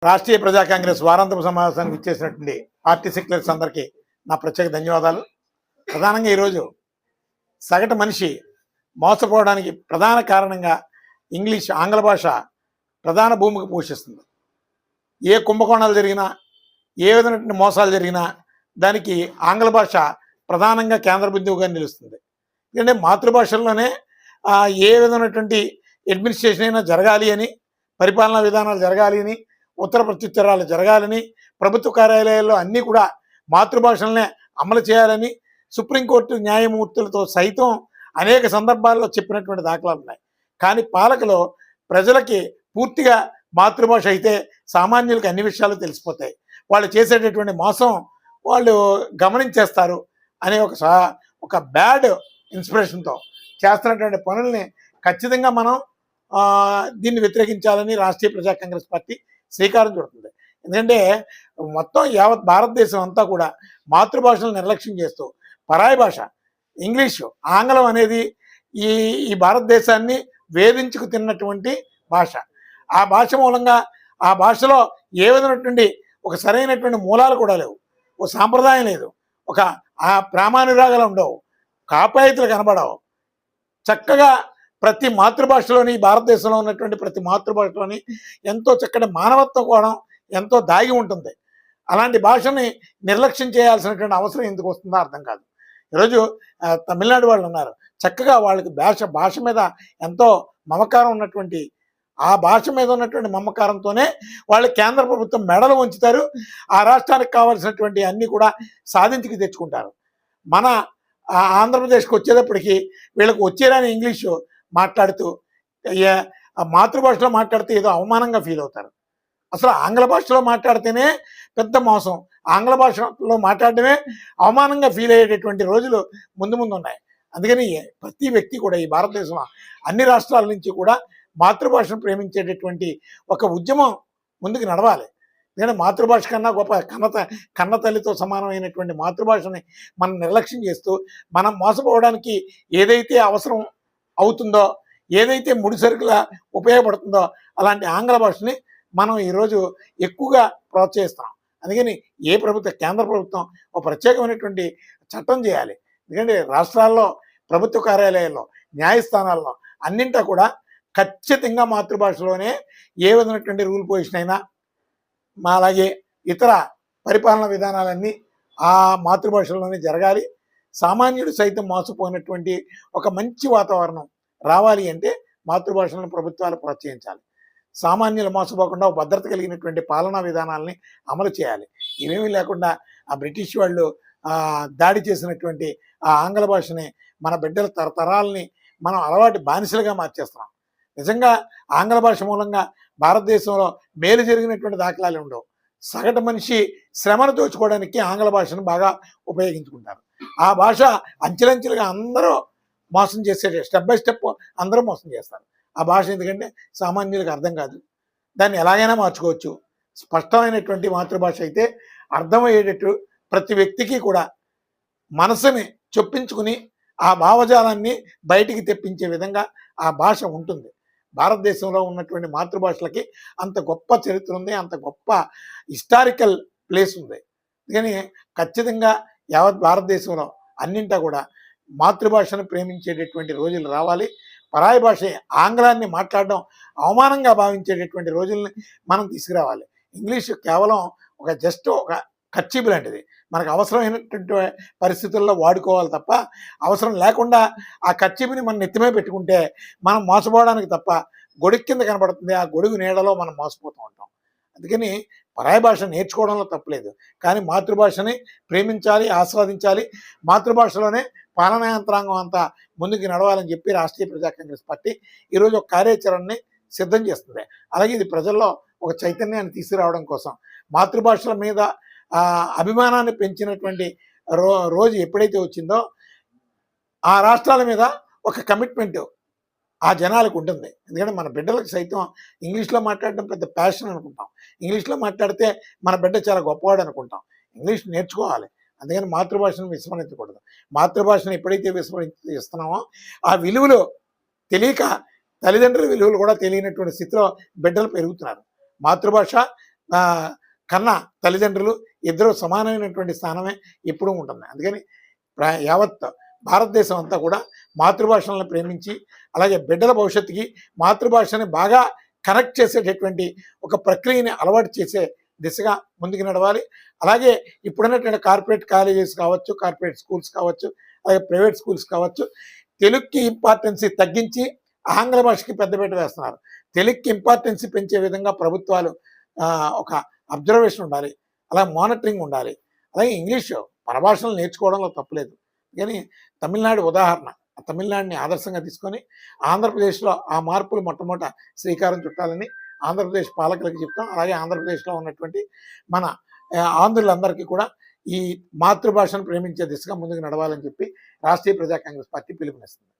రాష్ట్రీయ ప్రజా కాంగ్రెస్ వారాంతపు సమావేశానికి ఇచ్చేసినటువంటి పార్టీ సెక్రటరీస్ అందరికీ నా ప్రత్యేక ధన్యవాదాలు. ప్రధానంగా ఈరోజు సగటు మనిషి మోసపోవడానికి ప్రధాన కారణంగా ఇంగ్లీష్ ఆంగ్ల భాష ప్రధాన భూమిక పోషిస్తుంది. ఏ కుంభకోణాలు జరిగినా, ఏ విధమైనటువంటి మోసాలు జరిగినా దానికి ఆంగ్ల భాష ప్రధానంగా కేంద్ర బిందువుగా నిలుస్తుంది. ఎందుకంటే మాతృభాషల్లోనే ఏ విధమైనటువంటి అడ్మినిస్ట్రేషన్ అయినా జరగాలి అని, పరిపాలనా విధానాలు జరగాలి అని, ఉత్తర ప్రత్యుత్తరాలు జరగాలని, ప్రభుత్వ కార్యాలయాల్లో అన్నీ కూడా మాతృభాషలనే అమలు చేయాలని సుప్రీంకోర్టు న్యాయమూర్తులతో సైతం అనేక సందర్భాల్లో చెప్పినటువంటి దాఖలాలు ఉన్నాయి. కానీ పాలకులు ప్రజలకి పూర్తిగా మాతృభాష అయితే సామాన్యులకు అన్ని విషయాలు తెలిసిపోతాయి, వాళ్ళు చేసేటటువంటి మోసం వాళ్ళు గమనించేస్తారు అనే ఒక బ్యాడ్ ఇన్స్పిరేషన్తో చేస్తున్నటువంటి పనుల్ని ఖచ్చితంగా మనం దీన్ని వ్యతిరేకించాలని రాష్ట్రీయ ప్రజా కాంగ్రెస్ పార్టీ శ్రీకారం చుడుతుంది. ఎందుకంటే మొత్తం యావత్ భారతదేశం అంతా కూడా మాతృభాషను నిర్లక్ష్యం చేస్తూ పరాయి భాష ఇంగ్లీషు, ఆంగ్లం అనేది ఈ భారతదేశాన్ని వేధించుకు తిన్నటువంటి భాష. ఆ భాష మూలంగా ఆ భాషలో ఏ విధమైనటువంటి ఒక సరైనటువంటి మూలాలు కూడా లేవు, ఒక సాంప్రదాయం లేదు, ఒక ప్రామాణిరాగాలు ఉండవు, కాపాయితలు కనబడవు. చక్కగా ప్రతి మాతృభాషలోని, భారతదేశంలో ఉన్నటువంటి ప్రతి మాతృభాషలోని ఎంతో చక్కటి మానవత్వం కూడా ఎంతో దాగి ఉంటుంది. అలాంటి భాషని నిర్లక్ష్యం చేయాల్సినటువంటి అవసరం ఎందుకు వస్తుందో అర్థం కాదు. ఈరోజు తమిళనాడు వాళ్ళు ఉన్నారు, చక్కగా వాళ్ళకి భాష మీద ఎంతో మమకారం ఉన్నటువంటి, ఆ భాష మీద ఉన్నటువంటి మమకారంతోనే వాళ్ళు కేంద్ర ప్రభుత్వం మెడలు ఉంచుతారు, ఆ రాష్ట్రానికి కావాల్సినటువంటి అన్నీ కూడా సాధించుకు తెచ్చుకుంటారు. మన ఆంధ్రప్రదేశ్కి వచ్చేటప్పటికి వీళ్ళకి వచ్చేరాని ఇంగ్లీషు మాట్లాడుతూ మాతృభాషలో మాట్లాడితే ఏదో అవమానంగా ఫీల్ అవుతారు. అసలు ఆంగ్ల భాషలో మాట్లాడితేనే పెద్ద మోసం, ఆంగ్ల భాషలో మాట్లాడటమే అవమానంగా ఫీల్ అయ్యేటటువంటి రోజులు ముందు ఉన్నాయి. అందుకని ప్రతి వ్యక్తి కూడా ఈ భారతదేశంలో అన్ని రాష్ట్రాల నుంచి కూడా మాతృభాషను ప్రేమించేటటువంటి ఒక ఉద్యమం ముందుకు నడవాలి. ఎందుకంటే మాతృభాష కన్నా గొప్ప కన్న తల్లితో సమానమైనటువంటి మాతృభాషని మనం నిర్లక్ష్యం చేస్తూ మనం మోసపోవడానికి ఏదైతే అవసరం అవుతుందో, ఏదైతే ముడిసరుకులా ఉపయోగపడుతుందో అలాంటి ఆంగ్ల భాషని మనం ఈరోజు ఎక్కువగా ప్రోత్సహిస్తాం. అందుకని కేంద్ర ప్రభుత్వం ఒక ప్రత్యేకమైనటువంటి చట్టం చేయాలి. ఎందుకంటే రాష్ట్రాల్లో, ప్రభుత్వ కార్యాలయాల్లో, న్యాయస్థానాల్లో అన్నింటా కూడా ఖచ్చితంగా మాతృభాషలోనే ఏ విధమైనటువంటి రూల్ పొజిషన్ అయినా, అలాగే ఇతర పరిపాలన విధానాలన్నీ ఆ మాతృభాషలోనే జరగాలి. సామాన్యుడు సైతం మోసపోయినటువంటి ఒక మంచి వాతావరణం రావాలి అంటే మాతృభాషలను ప్రభుత్వాలు ప్రోత్సహించాలి. సామాన్యులు మోసపోకుండా భద్రత కలిగినటువంటి పాలనా విధానాలని అమలు చేయాలి. ఇవేమీ లేకుండా ఆ బ్రిటిష్ వాళ్ళు దాడి చేసినటువంటి ఆ ఆంగ్ల భాషని మన బిడ్డల తరతరాలని మనం అలవాటు బానిసలుగా మార్చేస్తున్నాం. నిజంగా ఆంగ్ల భాష మూలంగా భారతదేశంలో మేలు జరిగినటువంటి దాఖలాలు ఉండవు. సగటు మనిషి శ్రమను దోచుకోవడానికి ఆంగ్ల భాషను బాగా ఉపయోగించుకుంటారు. ఆ భాష అంచెలంచెలుగా అందరూ మోసం చేసే, స్టెప్ బై స్టెప్ అందరూ మోసం చేస్తారు. ఆ భాష ఎందుకంటే సామాన్యులకు అర్థం కాదు, దాన్ని ఎలాగైనా మార్చుకోవచ్చు. స్పష్టమైనటువంటి మాతృభాష అయితే అర్థమయ్యేటట్టు ప్రతి వ్యక్తికి కూడా మనసుని చొప్పించుకుని ఆ భావజాలాన్ని బయటికి తెప్పించే విధంగా ఆ భాష ఉంటుంది. భారతదేశంలో ఉన్నటువంటి మాతృభాషలకి అంత గొప్ప చరిత్ర ఉంది, అంత గొప్ప హిస్టారికల్ ప్లేస్ ఉంది. అందుకని ఖచ్చితంగా యావత్ భారతదేశంలో అన్నింటా కూడా మాతృభాషను ప్రేమించేటటువంటి రోజులు రావాలి. పరాయి భాష ఆంగ్లాన్ని మాట్లాడడం అవమానంగా భావించేటటువంటి రోజుల్ని మనం తీసుకురావాలి. ఇంగ్లీషు కేవలం ఒక కర్చీపు లాంటిది, మనకు అవసరమైనటువంటి పరిస్థితుల్లో వాడుకోవాలి తప్ప, అవసరం లేకుండా ఆ కర్చీపుని మనం నెత్తిమే పెట్టుకుంటే మనం మోసపోవడానికి తప్ప గొడుగు కింద కనబడుతుంది, ఆ గొడుగు నీడలో మనం మోసపోతూ ఉంటాం. అందుకని పరాయి భాష నేర్చుకోవడంలో తప్పలేదు, కానీ మాతృభాషని ప్రేమించాలి, ఆస్వాదించాలి. మాతృభాషలోనే పాలనా యంత్రాంగం అంతా ముందుకు నడవాలని చెప్పి రాష్ట్రీయ ప్రజా కాంగ్రెస్ పార్టీ ఈరోజు ఒక కార్యాచరణని సిద్ధం చేస్తుంది. అలాగే ఇది ప్రజల్లో ఒక చైతన్యాన్ని తీసుకురావడం కోసం, మాతృభాషల మీద అభిమానాన్ని పెంచినటువంటి రోజు ఎప్పుడైతే వచ్చిందో ఆ రాష్ట్రాల మీద ఒక కమిట్మెంట్ ఆ జనాలకు ఉంటుంది. ఎందుకంటే మన బిడ్డలకు సైతం ఇంగ్లీష్లో మాట్లాడడం పెద్ద ప్యాషన్ అనుకుంటాం, ఇంగ్లీష్లో మాట్లాడితే మన బిడ్డ చాలా గొప్పవాడు అనుకుంటాం. ఇంగ్లీష్ నేర్చుకోవాలి, అందుకని మాతృభాషను విస్మరించకూడదు. మాతృభాషను ఎప్పుడైతే విస్మరిస్తున్నామో ఆ విలువలు తెలియక తల్లిదండ్రుల విలువలు కూడా తెలియనటువంటి స్థితిలో బిడ్డలు పెరుగుతున్నారు. మాతృభాష కన్నా తల్లిదండ్రులు ఇద్దరు సమానమైనటువంటి స్థానమే ఎప్పుడూ ఉంటుంది. అందుకని యావత్ భారతదేశం అంతా కూడా మాతృభాషలను ప్రేమించి అలాగే బిడ్డల భవిష్యత్తుకి మాతృభాషని బాగా కనెక్ట్ చేసేటటువంటి ఒక ప్రక్రియని అలవాటు చేసే దిశగా ముందుకు నడవాలి. అలాగే ఇప్పుడున్నటువంటి కార్పొరేట్ కాలేజెస్ కావచ్చు, కార్పొరేట్ స్కూల్స్ కావచ్చు, అలాగే ప్రైవేట్ స్కూల్స్ కావచ్చు, తెలుగుకి ఇంపార్టెన్సీ తగ్గించి ఆంగ్ల భాషకి పెద్దపీట వేస్తున్నారు. తెలుగుకి ఇంపార్టెన్సీ పెంచే విధంగా ప్రభుత్వాలు ఒక అబ్జర్వేషన్ ఉండాలి, అలాగే మానిటరింగ్ ఉండాలి. అలాగే ఇంగ్లీషు పరభాషలు నేర్చుకోవడంలో తప్పులేదు, కానీ తమిళనాడు ఉదాహరణ, తమిళనాడుని ఆదర్శంగా తీసుకొని ఆంధ్రప్రదేశ్లో ఆ మార్పులు మొట్టమొదట శ్రీకారం చుట్టాలని ఆంధ్రప్రదేశ్ పాలకులకు చెప్తాం. అలాగే ఆంధ్రప్రదేశ్లో ఉన్నటువంటి మన ఆంధ్రులందరికీ కూడా ఈ మాతృభాషను ప్రేమించే దిశగా ముందుకు నడవాలని చెప్పి రాష్ట్రీయ ప్రజా కాంగ్రెస్ పార్టీ పిలుపునిస్తుంది.